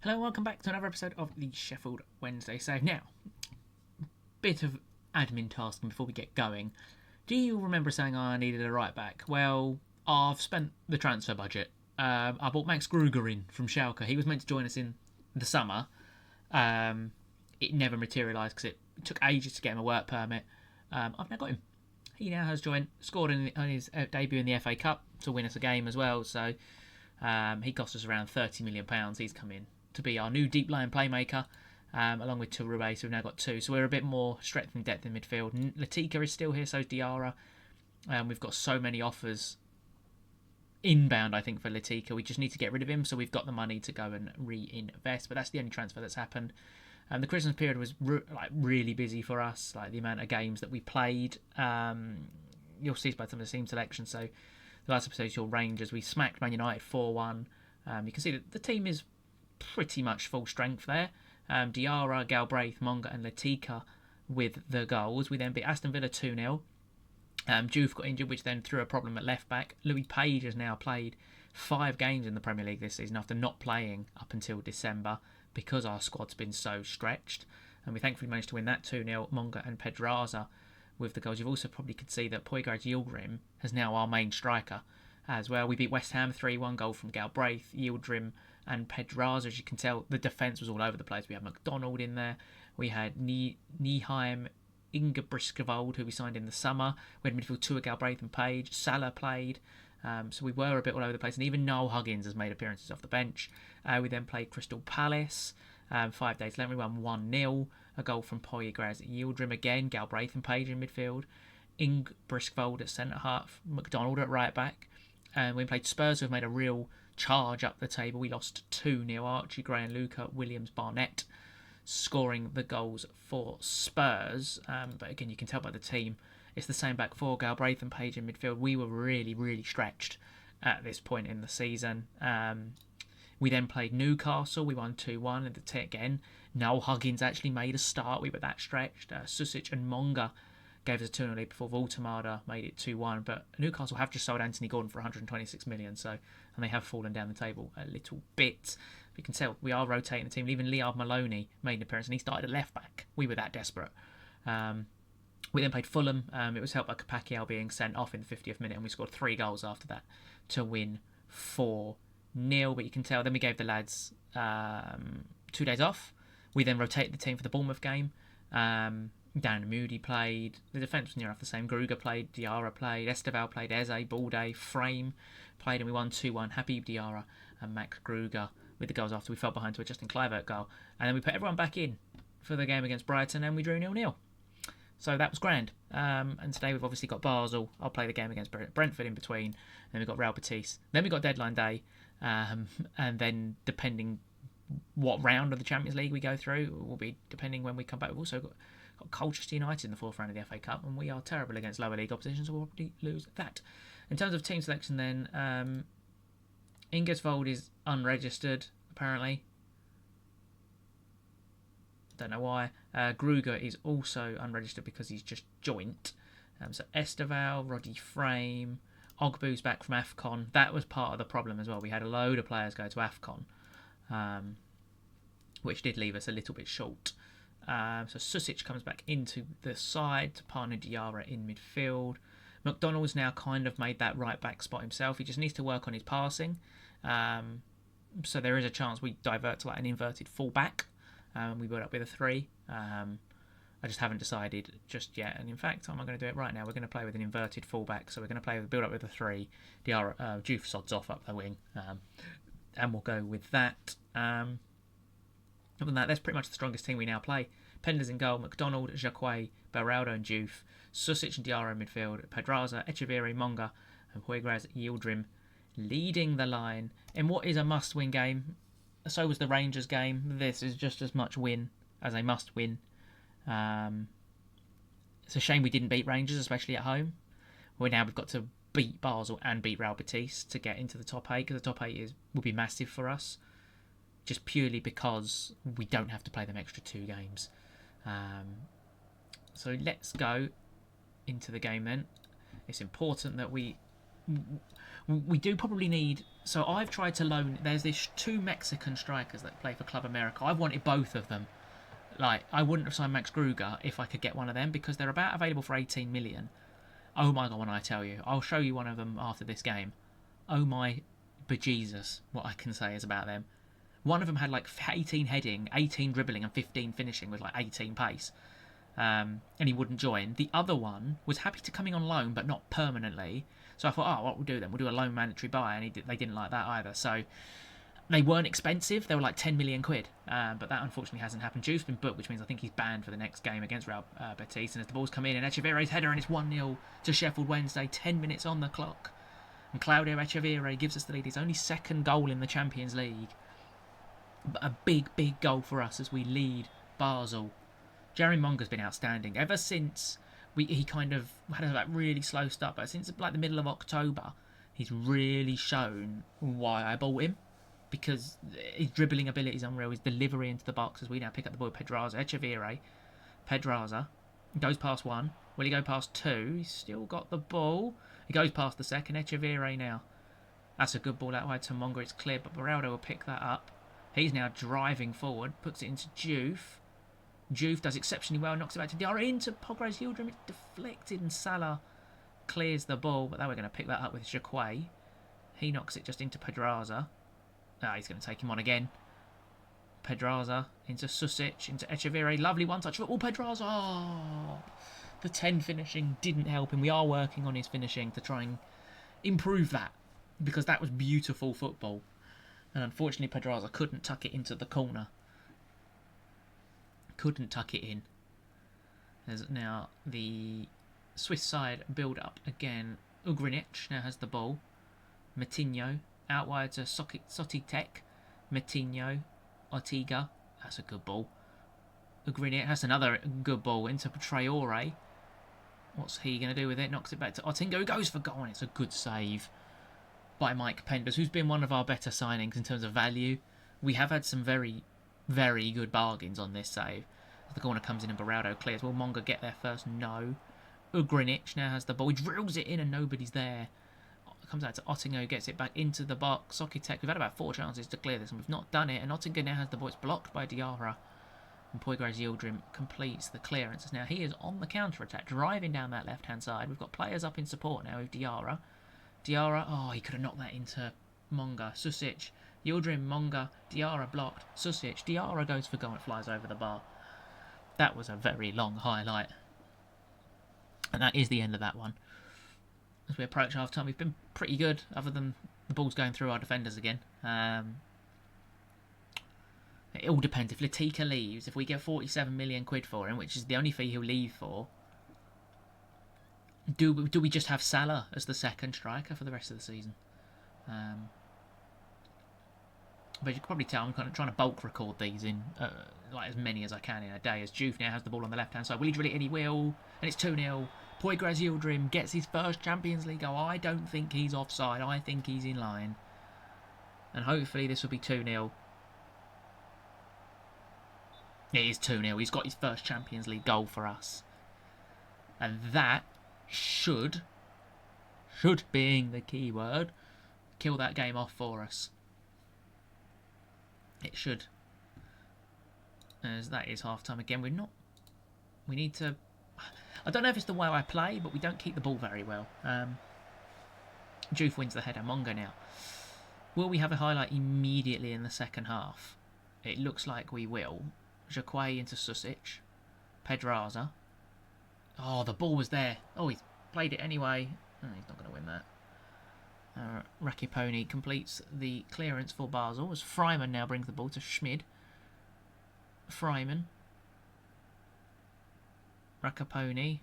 Hello and welcome back to another episode of the Sheffield Wednesday Save. Now, bit of admin tasking before we get going. Do you remember saying I needed a right back? Well, I've spent the transfer budget. I bought Max Gruger in from Schalke. He was meant to join us in the summer. It never materialised because it took ages to get him a work permit. I've now got him. He now has scored on his debut in the FA Cup to win us a game as well. So he cost us around £30 million. He's come in to be our new deep line playmaker, along with Touré, so we've now got two. So we're a bit more strength and depth in midfield. Latika is still here, so is Diarra. We've got so many offers inbound, I think, for Latika. We just need to get rid of him, so we've got the money to go and reinvest. But that's the only transfer that's happened. The Christmas period was really busy for us, like the amount of games that we played. You'll see by some of the team selection. So the last episode, your Rangers, we smacked Man United 4-1. You can see that the team is pretty much full strength there. Diarra, Galbraith, Monga and Latika with the goals. We then beat Aston Villa 2-0. Juve got injured, which then threw a problem at left back. Louis Page has now played 5 games in the Premier League this season after not playing up until December because our squad's been so stretched. And we thankfully managed to win that 2-0. Monga and Pedraza with the goals. You've also probably could see that Puigdemont Yildirim is now our main striker as well. We beat West Ham 3-1, goal from Galbraith, Yildirim and Pedraza. As you can tell, the defence was all over the place. We had McDonald in there. We had Nieheim, Ingebrigtsen, who we signed in the summer. We had midfield 2 at Galbraith and Page. Salah played. So we were a bit all over the place. And even Noel Huggins has made appearances off the bench. We then played Crystal Palace 5 days later. We won 1-0. A goal from Puigdemont Yildirim again. Galbraith and Page in midfield. Ingebrigtsen at centre-half. McDonald at right-back. We played Spurs, who have made a real charge up the table. We lost 2-0. Archie Gray and Luca Williams Barnett scoring the goals for Spurs. But again, you can tell by the team, it's the same back four, Galbraith and Page in midfield. We were really, really stretched at this point in the season. We then played Newcastle. We won 2-1. And again, Noel Huggins actually made a start. We were that stretched. Susic and Monga gave us a 2-0 lead before Voltemada made it 2-1. But Newcastle have just sold Anthony Gordon for 126 million, and they have fallen down the table a little bit. You can tell we are rotating the team. Even Liard Maloney made an appearance, and he started at left back. We were that desperate. We then played Fulham. It was helped by Pacquiao being sent off in the 50th minute, and we scored 3 goals after that to win 4-0. But you can tell, then we gave the lads 2 days off. We then rotated the team for the Bournemouth game. Dan Moody played. The defence was near enough the same. Gruger played. Diarra played. Esteval played. Eze, Balde, Frame played, and we won 2-1. Habib Diarra and Max Gruger with the goals after we fell behind to a Justin Kluivert goal. And then we put everyone back in for the game against Brighton, and we drew 0-0. So that was grand. And today we've obviously got Basel. I'll play the game against Brentford in between. And then we've got Real Betis. Then we've got deadline day. And then depending what round of the Champions League we go through, will be depending when we come back. We've also got Colchester United in the 4th round of the FA Cup, and we are terrible against lower league opposition, so we'll probably lose that. In terms of team selection then, Ingersvold is unregistered, apparently. Don't know why. Gruger is also unregistered because he's just joint. So Esteval, Roddy Frame, Ogbu's back from AFCON. That was part of the problem as well. We had a load of players go to AFCON, which did leave us a little bit short. So Susic comes back into the side to partner Diarra in midfield. McDonald's now kind of made that right back spot himself. He just needs to work on his passing. So there is a chance we divert to like an inverted full back. We build up with a 3. I just haven't decided just yet. And in fact, I'm not going to do it right now. We're going to play with an inverted full back. So we're going to build up with a 3. Diarra, Juve sods off up the wing. And we'll go with that. Other than that, that's pretty much the strongest team we now play. Penders in goal, McDonald, Jacquet, Beraldo and Juve, Susic and Diarra in midfield, Pedraza, Echeverri, Monga and Puigdemont Yildirim leading the line in what is a must-win game. So was the Rangers game. This is just as much win as a must-win. It's a shame we didn't beat Rangers, especially at home. We've got to beat Basel and beat Real Betis to get into the top 8, because the top 8 will be massive for us. Just purely because we don't have to play them extra 2 games. So let's go into the game then. It's important that we we do probably need. So I've tried to loan. There's these two Mexican strikers that play for Club America. I wanted both of them. Like, I wouldn't have signed Max Kruger if I could get one of them because they're about available for 18 million. Oh my god, when I tell you, I'll show you one of them after this game. Oh my bejesus, what I can say is about them. One of them had like 18 heading, 18 dribbling, and 15 finishing with like 18 pace. And he wouldn't join. The other one was happy to coming on loan, but not permanently. So I thought, oh, what we'll do then? We'll do a loan mandatory buy, and they didn't like that either. So they weren't expensive. They were like 10 million quid. But that unfortunately hasn't happened. Juve's been booked, which means I think he's banned for the next game against Real Betis. And as the ball's come in, and Echeverri's header, and it's 1-0 to Sheffield Wednesday. 10 minutes on the clock. And Claudio Echeverri gives us the lead. His only second goal in the Champions League. But a big, big goal for us as we lead Basel. Jerry Monger's been outstanding. Ever since he kind of had a really slow start, but since like the middle of October, he's really shown why I bought him. Because his dribbling ability is unreal. His delivery into the box as we now pick up the ball with Pedraza. Echeverri. Pedraza goes past one. Will he go past two? He's still got the ball. He goes past the second. Echeverri now. That's a good ball that way to Monger. It's clear, but Beraldo will pick that up. He's now driving forward. Puts it into Juve. Juve does exceptionally well. Knocks it back to Diarra. Into Pogres Yildirim. It's deflected and Salah clears the ball. But now we're going to pick that up with Jacquet. He knocks it just into Pedraza. He's going to take him on again. Pedraza into Susic, into Echeverri. Lovely one-touch football. Pedraza. Oh, the 10 finishing didn't help him. We are working on his finishing to try and improve that because that was beautiful football. And unfortunately, Pedraza couldn't tuck it into the corner. Couldn't tuck it in. There's now the Swiss side build up again. Ugrinic now has the ball. Matinho. Out wide to Sotitek. Matinho. Ortiga. That's a good ball. Ugrinic has another good ball into Traore. What's he going to do with it? Knocks it back to Ortinga, who goes for goal. And it's a good save by Mike Penders, who's been one of our better signings in terms of value. We have had some very, very good bargains on this save. The corner comes in and Beraldo clears. Will Monga get there first? No. Ugrinic now has the ball. He drills it in and nobody's there. Comes out to Ottingo, gets it back into the box. Sokitek, we've had about 4 chances to clear this and we've not done it. And Ottingo now has the ball. It's blocked by Diarra. And Pogres Yildirim completes the clearances. Now he is on the counter-attack, driving down that left-hand side. We've got players up in support now with Diarra. Diarra, oh, he could have knocked that into Monga. Susic, Yildirim, Monga, Diarra blocked. Susic, Diarra goes for goal and flies over the bar. That was a very long highlight. And that is the end of that one. As we approach half-time, we've been pretty good, other than the ball's going through our defenders again. It all depends. If Latika leaves, if we get 47 million quid for him, which is the only fee he'll leave for, do we just have Salah as the second striker for the rest of the season? But you can probably tell I'm kind of trying to bulk record these in like as many as I can in a day. As Juve now has the ball on the left-hand side. Will he drill it in? He will. And it's 2-0. Pogres Yildirim gets his first Champions League goal. I don't think he's offside. I think he's in line. And hopefully this will be 2-0. It is 2-0. He's got his first Champions League goal for us. And that should being the key word, kill that game off for us. It should. As that is half-time again. We need to... I don't know if it's the way I play, but we don't keep the ball very well. Juve wins the header. Monga now. Will we have a highlight immediately in the second half? It looks like we will. Jacquet into Susic. Pedraza. Oh, the ball was there. Oh, he's played it anyway. Oh, he's not going to win that. Rakiponi completes the clearance for Basel as Freiman now brings the ball to Schmid. Freiman. Rakiponi.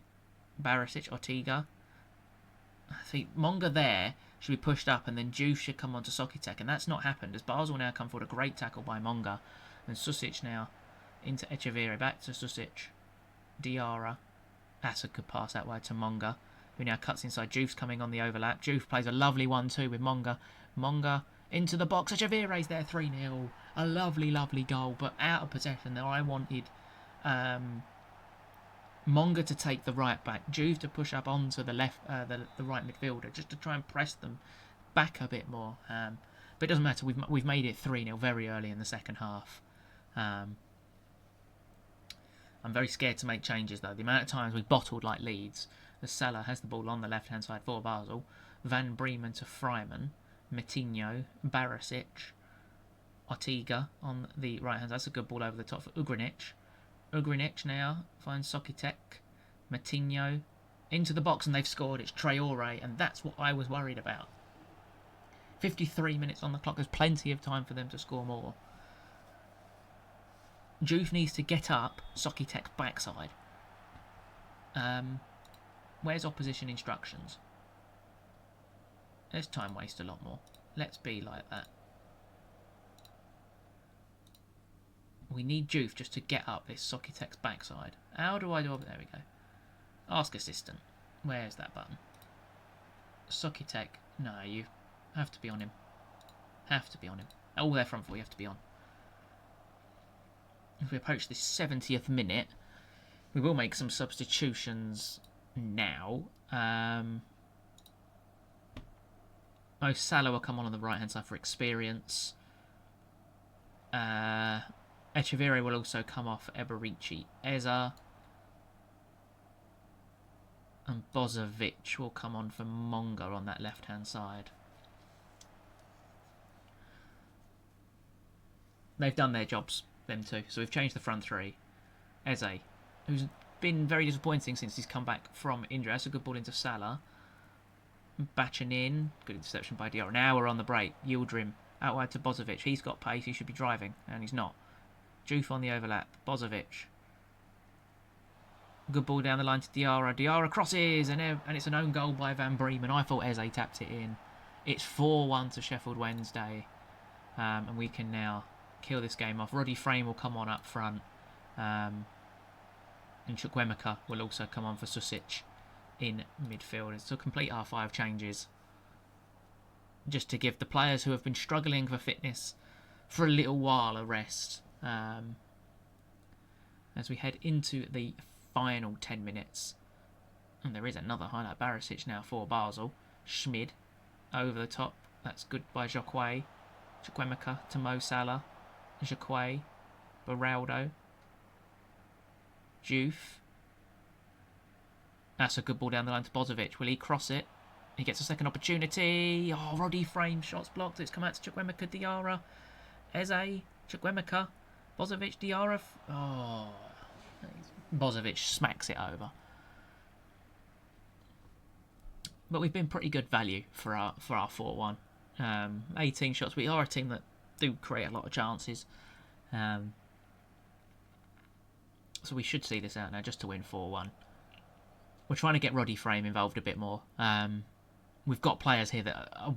Barisic. Ortiga. I think Monga there should be pushed up and then Juve should come on to Sokitek, and that's not happened as Basel now come forward. A great tackle by Monga. And Susic now into Echeverri. Back to Susic. Diarra. That's a good pass that way to Monga, who now cuts inside. Juve's coming on the overlap. Juve plays a lovely 1-2 with Monga. Monga into the box. Echeverri's there, 3-0. A lovely, lovely goal, but out of possession there. I wanted Monga to take the right back, Juve to push up onto the left, the right midfielder, just to try and press them back a bit more. But it doesn't matter. We've made it 3-0 very early in the second half. I'm very scared to make changes though. The amount of times we bottled like Leeds. As Salah has the ball on the left hand side for Basel. Van Bremen to Freiman, Matinho, Barisic, Ortega on the right hand side. That's a good ball over the top for Ugrinic. Ugrinic now finds Sokitek, Matinho into the box, and they've scored. It's Traore, and that's what I was worried about. 53 minutes on the clock. There's plenty of time for them to score more. Juve needs to get up Sokitek's backside. Where's opposition instructions? Let's time waste a lot more. Let's be like that. We need Juve just to get up this Sokitek's backside. How do I do it? There we go. Ask assistant. Where's that button? Sokitek. No, you have to be on him. Have to be on him. All their front four you have to be on. If we approach the 70th minute, we will make some substitutions now. Salah will come on the right hand side for experience. Echeverri will also come off Eberici. Eza and Bozovic will come on for Monga on that left hand side. They've done their jobs, them two. So we've changed the front three. Eze, who's been very disappointing since he's come back from injury. That's a good ball into Salah. Batching in. Good interception by Diarra. Now we're on the break. Yildirim out wide to Bozovic. He's got pace. He should be driving. And he's not. Juve on the overlap. Bozovic. Good ball down the line to Diarra. Diarra crosses. And it's an own goal by Van Bremen. I thought Eze tapped it in. It's 4-1 to Sheffield Wednesday. And we can now kill this game off. Roddy Frame will come on up front. And Chukwuemeka will also come on for Susic in midfield. It's to complete our 5 changes. Just to give the players who have been struggling for fitness for a little while a rest. As we head into the final 10 minutes. And there is another highlight. Barisic now for Basel. Schmid over the top. That's good by Jacquet. Chukwuemeka to Mo Salah. Jacquet. Beraldo. Juve. That's a good ball down the line to Bozovic. Will he cross it? He gets a second opportunity. Oh, Roddy Frame. Shots blocked. It's come out to Chukwuemeka, Diarra. Eze. Chukwuemeka. Bozovic, Diarra. Oh. Bozovic smacks it over. But we've been pretty good value for our 4-1. 18 shots. We are a team that do create a lot of chances. So we should see this out now just to win 4-1. We're trying to get Roddy Frame involved a bit more. We've got players here that are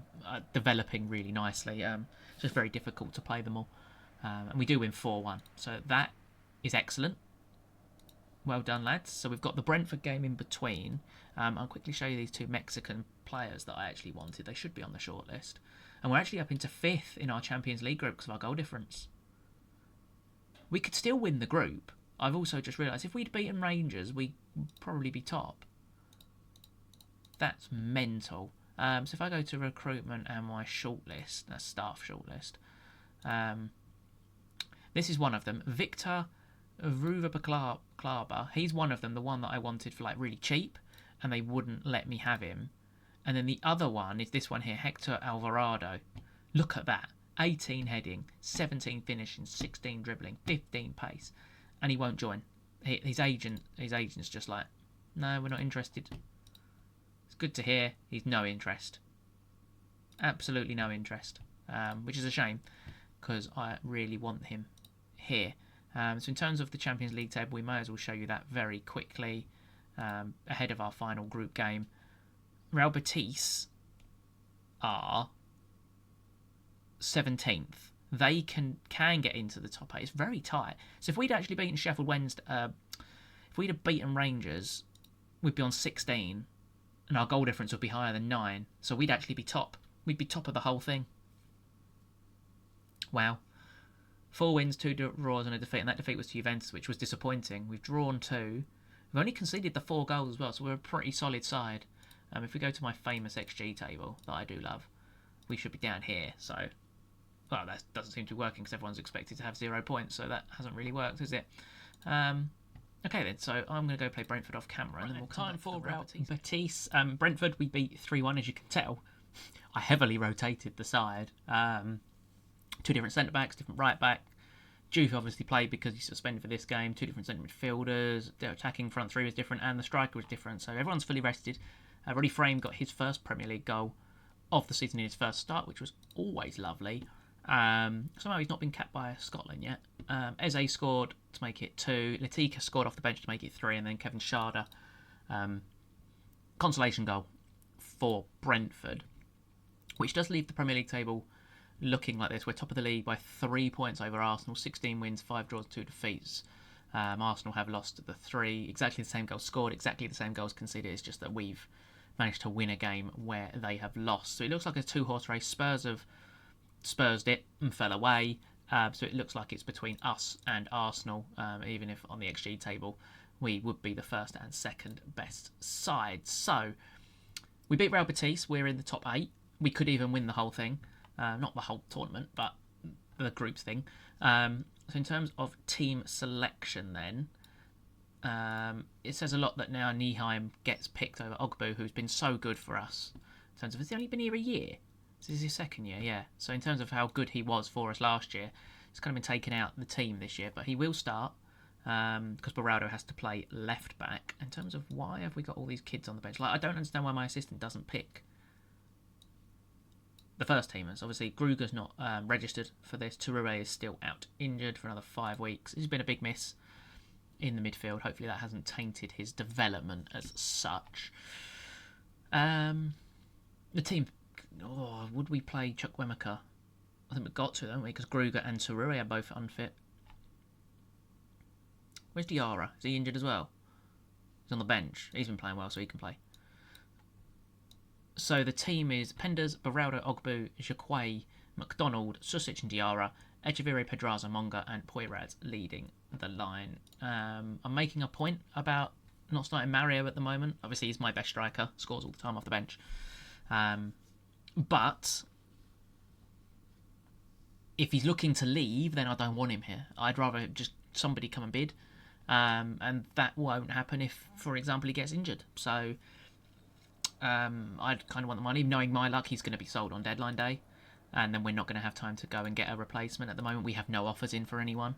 developing really nicely. It's just very difficult to play them all. And we do win 4-1. So that is excellent. Well done, lads. So we've got the Brentford game in between. I'll quickly show you these 2 Mexican players that I actually wanted. They should be on the shortlist. And we're actually up into 5th in our Champions League group because of our goal difference. We could still win the group. I've also just realised if we'd beaten Rangers, we'd probably be top. That's mental. So if I go to recruitment and my shortlist, that's staff shortlist. This is one of them. Victor Ruvabaklaba. He's one of them, the one that I wanted for like really cheap, and they wouldn't let me have him. And then the other one is this one here, Hector Alvarado. Look at that. 18 heading, 17 finishing, 16 dribbling, 15 pace. And he won't join. His agent's just like, no, we're not interested. It's good to hear. He's no interest. Absolutely no interest. Which is a shame, because I really want him here. So in terms of the Champions League table, we may as well show you that very quickly ahead of our final group game. Real Betis are 17th. They can get into the top 8. It's very tight. So if we'd actually beaten Sheffield Wednesday, if we'd have beaten Rangers, we'd be on 16, and our goal difference would be higher than 9. So we'd actually be top. We'd be top of the whole thing. Wow. 4 wins, 2 draws, and a defeat, and that defeat was to Juventus, which was disappointing. We've drawn 2, We've only conceded the 4 goals as well, so we're a pretty solid side. If we go to my famous XG table that I do love, we should be down here. So, well, that doesn't seem to be working because everyone's expected to have 0 points, so that hasn't really worked, has it? Okay then, so I'm going to go play Brentford off camera, and then we'll come time for Real Betis. Brentford, we beat 3-1, as you can tell. I heavily rotated the side. 2 different centre-backs, different right-back. Juve obviously played because he's suspended for this game. 2 different centre midfielders. Their attacking front 3 was different, and the striker was different. So everyone's fully rested. Roddy Frame got his first Premier League goal of the season in his first start, which was always lovely. Somehow he's not been capped by Scotland yet. Eze scored to make it 2. Latika scored off the bench to make it 3, and then Kevin Schade, consolation goal for Brentford, which does leave the Premier League table looking like this. We're top of the league by 3 points over Arsenal, 16 wins, 5 draws, 2 defeats. Arsenal have lost the 3, exactly the same goals scored, exactly the same goals conceded. It's just that we've managed to win a game where they have lost. So it looks like a 2-horse race. Spurs have Spursed it and fell away. So it looks like it's between us and Arsenal, even if on the XG table we would be the first and second best side. So we beat Real Betis. We're in the top 8. We could even win the whole thing. Not the whole tournament, but the groups thing. So in terms of team selection then, it says a lot that now Nieheim gets picked over Ogbu, who's been so good for us. In terms of, has he only been here a year? This is his second year, yeah. So in terms of how good he was for us last year, he's kind of been taken out the team this year, but he will start because Beraldo has to play left back. In terms of why have we got all these kids on the bench? Like, I don't understand why my assistant doesn't pick the first teamers. Obviously, Gruger's not registered for this. Touré is still out injured for another 5 weeks. This has been a big miss in the midfield. Hopefully that hasn't tainted his development as such. The team... Oh, would we play Chukwuemeka? I think we've got to, don't we? Because Gruger and Touré are both unfit. Where's Diarra? Is he injured as well? He's on the bench. He's been playing well, so he can play. So the team is Penders, Beraldo, Ogbu, Jacquet, McDonald, Susic and Diarra, Echeverri, Pedraza, Monga and Poirez leading the line. I'm making a point about not starting Mario at the moment. Obviously, he's my best striker. Scores all the time off the bench. But if he's looking to leave, then I don't want him here. I'd rather just somebody come and bid. And that won't happen if, for example, he gets injured. So I'd kind of want the money, knowing my luck, he's going to be sold on deadline day. And then we're not going to have time to go and get a replacement. At the moment, we have no offers in for anyone.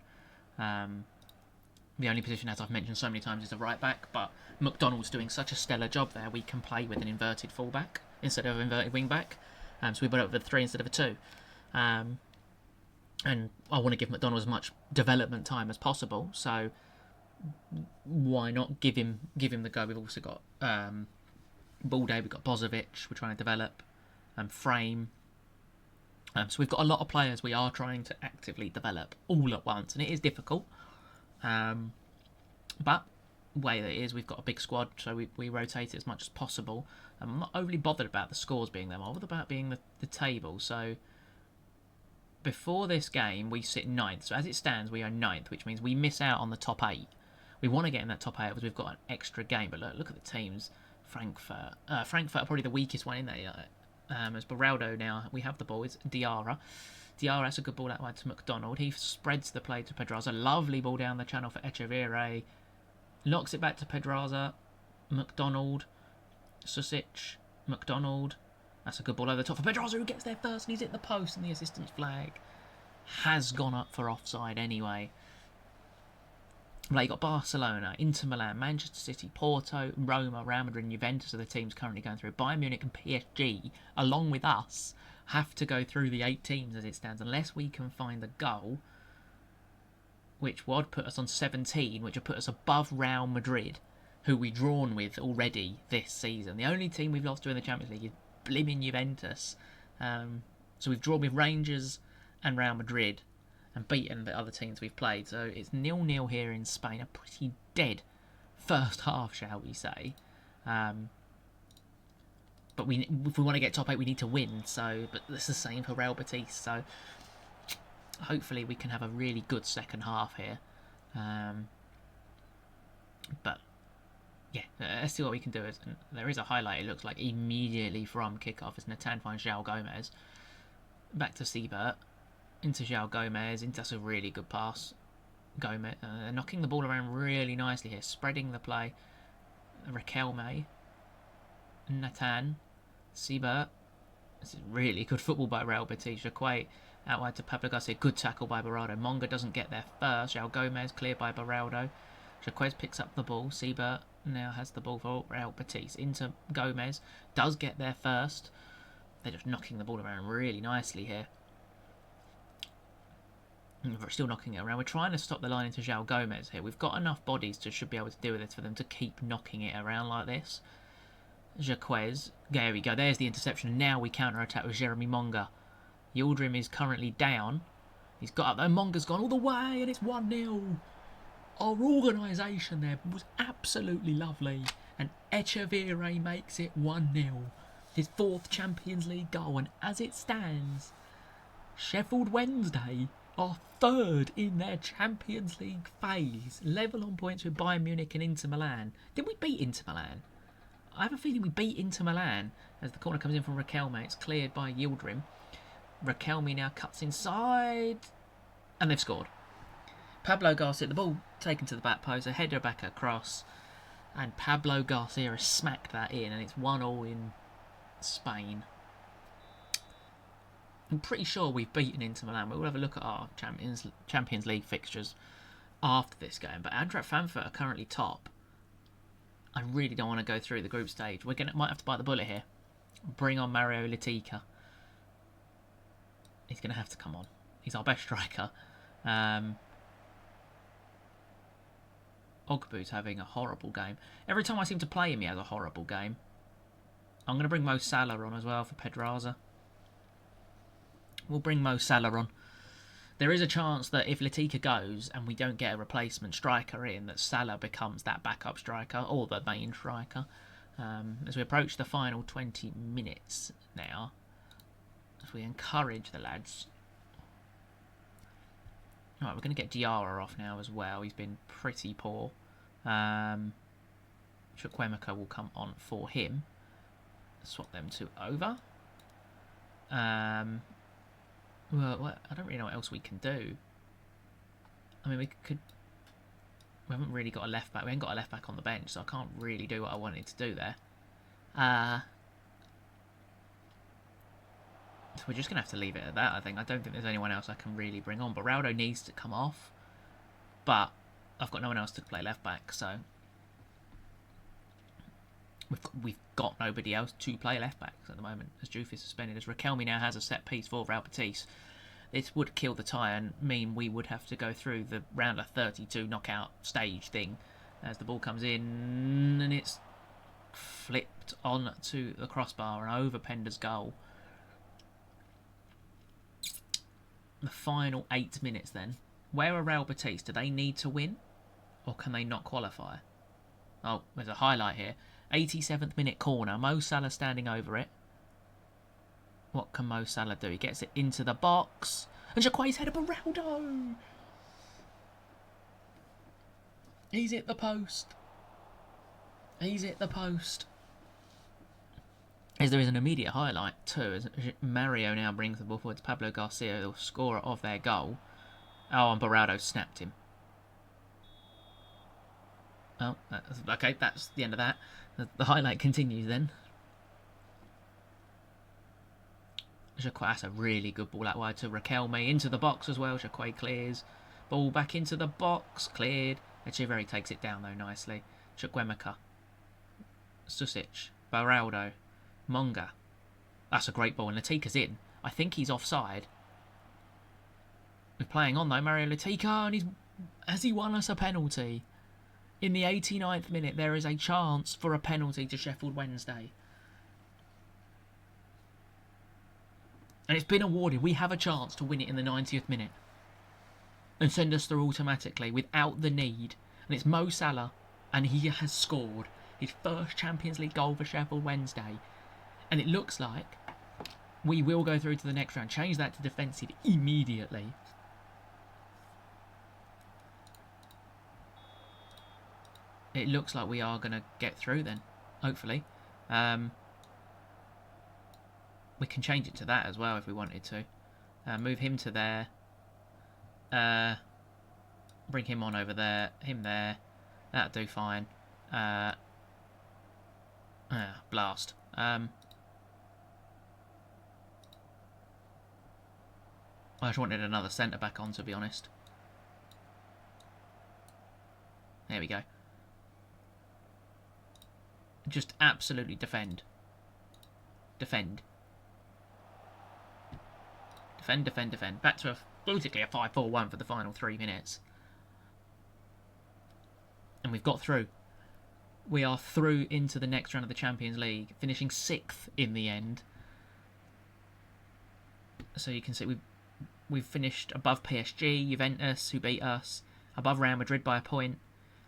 The only position, as I've mentioned so many times, is a right back. But McDonald's doing such a stellar job there, we can play with an inverted fullback instead of an inverted wing back. So we put up with a 3 instead of a 2. And I want to give McDonald as much development time as possible. So why not give him the go? We've also got Balde, we've got Bozovic, we're trying to develop, Frame. So we've got a lot of players we are trying to actively develop all at once, and it is difficult. But the way that it is, we've got a big squad, so we rotate it as much as possible. I'm not overly bothered about the scores being there, I'm bothered about being the table. So before this game, we sit 9th. So as it stands, we are 9th, which means we miss out on the top 8. We want to get in that top 8 because we've got an extra game. But look at the teams. Frankfurt are probably the weakest one in there. As Beraldo now, we have the ball. It's Diarra. Diarra has a good ball out wide to McDonald. He spreads the play to Pedraza. Lovely ball down the channel for Echeverri. Knocks it back to Pedraza. McDonald. Susic. McDonald. That's a good ball over the top for Pedraza, who gets there first, and he's hit the post, and the assistant's flag has gone up for offside anyway. Like, you got Barcelona, Inter Milan, Manchester City, Porto, Roma, Real Madrid and Juventus are the teams currently going through. Bayern Munich and PSG, along with us, have to go through the 8 teams as it stands, unless we can find a goal, which would put us on 17, which would put us above Real Madrid, who we've drawn with already this season. The only team we've lost to in the Champions League is blimmin' Juventus. So we've drawn with Rangers and Real Madrid and beaten the other teams we've played. So it's 0-0 here in Spain. A pretty dead first half, shall we say. But if we want to get top 8, we need to win. But it's the same for Real Betis. So hopefully we can have a really good second half here. But Yeah, let's see what we can do. And there is a highlight, it looks like, immediately from kickoff as Nathan finds João Gomez. Back to Siebert. Into João Gomez. That's a really good pass. Gomez knocking the ball around really nicely here. Spreading the play. Riquelme. Nathan. Siebert. This is really good football by Real Betis. Jacquet out wide to Pablo Garcia. Good tackle by Beraldo. Monga doesn't get there first. João Gomez cleared by Beraldo. Jacquet picks up the ball. Siebert now has the ball for Real Betis. Into Gomez. Does get there first. They're just knocking the ball around really nicely here. We're still knocking it around. We're trying to stop the line into João Gomez here. We've got enough bodies to should be able to deal with this for them to keep knocking it around like this. Jacquez. There we go. There's the interception. And now we counter-attack with Jeremy Monga. Yildirim is currently down. He's got up there. Monga's gone all the way and it's 1-0. Our organisation there was absolutely lovely. And Echeverri makes it 1-0. His 4th Champions League goal. And as it stands, Sheffield Wednesday are 3rd in their Champions League phase. Level on points with Bayern Munich and Inter Milan. Did we beat Inter Milan? I have a feeling we beat Inter Milan. As the corner comes in from Riquelme, it's cleared by Yildirim. Riquelme now cuts inside. And they've scored. Pablo Garcia, the ball taken to the back post, a header back across. And Pablo Garcia has smacked that in, and it's 1-1 in Spain. I'm pretty sure we've beaten Inter Milan. We'll have a look at our Champions League fixtures after this game. But Eintracht Frankfurt are currently top. I really don't want to go through the group stage. Might have to bite the bullet here. Bring on Mario Letica. He's going to have to come on. He's our best striker. Ogbu's having a horrible game. Every time I seem to play him, he has a horrible game. I'm going to bring Mo Salah on as well for Pedraza. We'll bring Mo Salah on. There is a chance that if Letica goes and we don't get a replacement striker in, that Salah becomes that backup striker or the main striker. As we approach the final 20 minutes now, as we encourage the lads. Alright, we're going to get Diarra off now as well. He's been pretty poor. Chukwuemeka will come on for him. Swap them two over. Well, I don't really know what else we can do. I mean, we haven't really got a left back. We haven't got a left back on the bench, so I can't really do what I wanted to do there. So we're just going to have to leave it at that, I think. I don't think there's anyone else I can really bring on. Beraldo needs to come off. But I've got no one else to play left back, so we've got nobody else to play left backs at the moment, as Juve is suspended. As Riquelme now has a set piece for Real Betis. This would kill the tie and mean we would have to go through the round of 32 knockout stage thing. As the ball comes in and it's flipped on to the crossbar and over Pender's goal. The final 8 minutes then. Where are Real Betis? Do they need to win? Or can they not qualify? Oh, there's a highlight here. 87th minute corner. Mo Salah standing over it. What can Mo Salah do? He gets it into the box. And Jacquet's head of Beraldo. He's hit the post. He's hit the post. As there is an immediate highlight too, as Mario now brings the ball forward to Pablo Garcia, the scorer of their goal. Oh, and Beraldo snapped him. Oh, okay, that's the end of that. The highlight continues then. Jacquet, that's a really good ball out wide to Riquelme, into the box as well. Jacquet clears. Ball back into the box, cleared. Echeverri takes it down though nicely. Chukwuemeka. Susic. Beraldo. Monga. That's a great ball, and Letika's in. I think he's offside. We're playing on though, Mario Letica, and has he won us a penalty? In the 89th minute, there is a chance for a penalty to Sheffield Wednesday. And it's been awarded. We have a chance to win it in the 90th minute. And send us through automatically without the need. And it's Mo Salah, and he has scored his first Champions League goal for Sheffield Wednesday. And it looks like we will go through to the next round. Change that to defensive immediately. it looks like we are going to get through then, hopefully. We can change it to that as well if we wanted to. Move him to there. Bring him on over there. Him there. That'll do fine. Blast. I just wanted another centre back on, to be honest. There we go. Just absolutely defend. Defend. Defend, defend, defend. Back to basically a 5-4-1 for the final 3 minutes. And we've got through. We are through into the next round of the Champions League, finishing 6th in the end. So you can see we've finished above PSG, Juventus, who beat us, above Real Madrid by a point.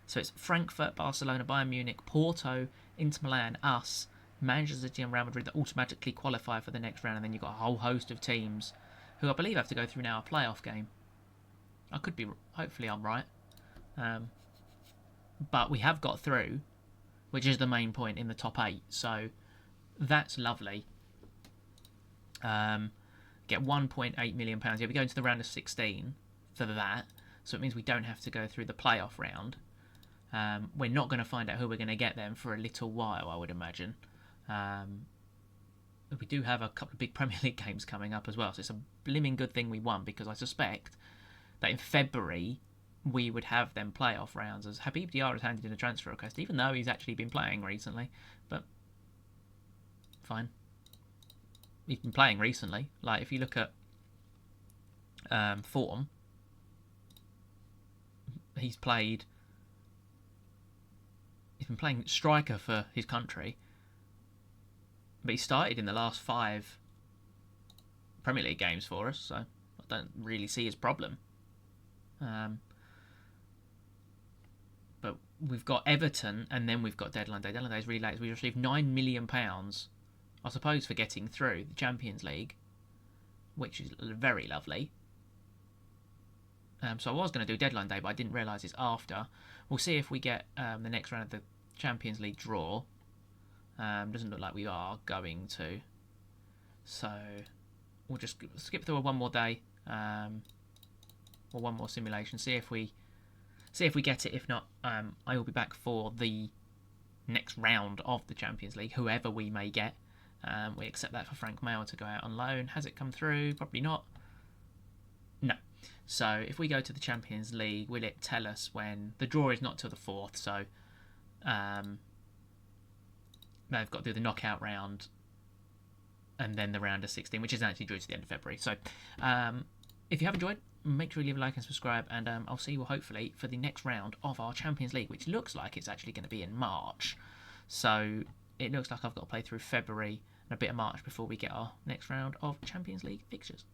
So it's Frankfurt, Barcelona, Bayern Munich, Porto, Inter Milan, us, Manchester City and Real Madrid that automatically qualify for the next round. And then you've got a whole host of teams who I believe have to go through now a playoff game. I could be, hopefully I'm right. But we have got through, which is the main point in the top 8. So that's lovely. Get £1.8 million. Yeah, we go into the round of 16 for that. So it means we don't have to go through the playoff round. We're not going to find out who we're going to get then for a little while, I would imagine. We do have a couple of big Premier League games coming up as well. So it's a blimmin' good thing we won, because I suspect that in February we would have them playoff rounds, as Habib Diarra has handed in a transfer request, even though he's actually been playing recently. But fine. He's been playing recently. Like, if you look at form, he's been playing striker for his country, but he started in the last 5 Premier League games for us, so I don't really see his problem. But we've got Everton, and then we've got deadline day. Deadline day is really late. We received £9 million, I suppose, for getting through the Champions League, which is very lovely. So I was going to do deadline day, but I didn't realise it's after. We'll see if we get the next round of the Champions League draw. Doesn't look like we are going to. So we'll just skip through one more day, or one more simulation. See if we get it. If not, I will be back for the next round of the Champions League, whoever we may get. We accept that for Frank Mail to go out on loan. Has it come through? Probably not. No. So if we go to the Champions League, will it tell us when? The draw is not till the 4th, so they've got to do the knockout round and then the round of 16, which is actually due to the end of February. So if you have enjoyed, make sure you leave a like and subscribe, and I'll see you hopefully for the next round of our Champions League, which looks like it's actually going to be in March. So it looks like I've got to play through February and a bit of March before we get our next round of Champions League fixtures.